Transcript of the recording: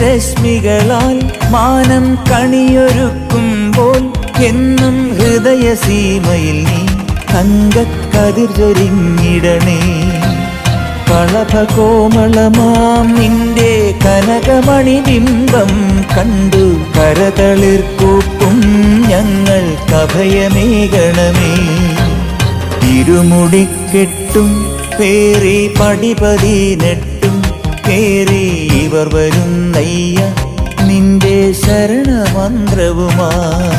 രശ്മികളാൽ മാനം കണിയൊരുക്കുമ്പോൾ എന്നും ഹൃദയസീമയിൽ നീ തങ്കക്കതിർ ചൊരിഞ്ഞിടണേ. കളഭകോമളമാം നിന്റെ കനകമണിബിംബം കണ്ടു കരതളിർക്കൂപ്പും ഞങ്ങൾക്കഭയമേകണമേ. ഇരുമുടിക്കെട്ടും പേറി പടിപതിനെട്ടും കേറി ഇവർ വരുന്നയ്യ നിന്റെ ശരണമന്ത്രവുമായി.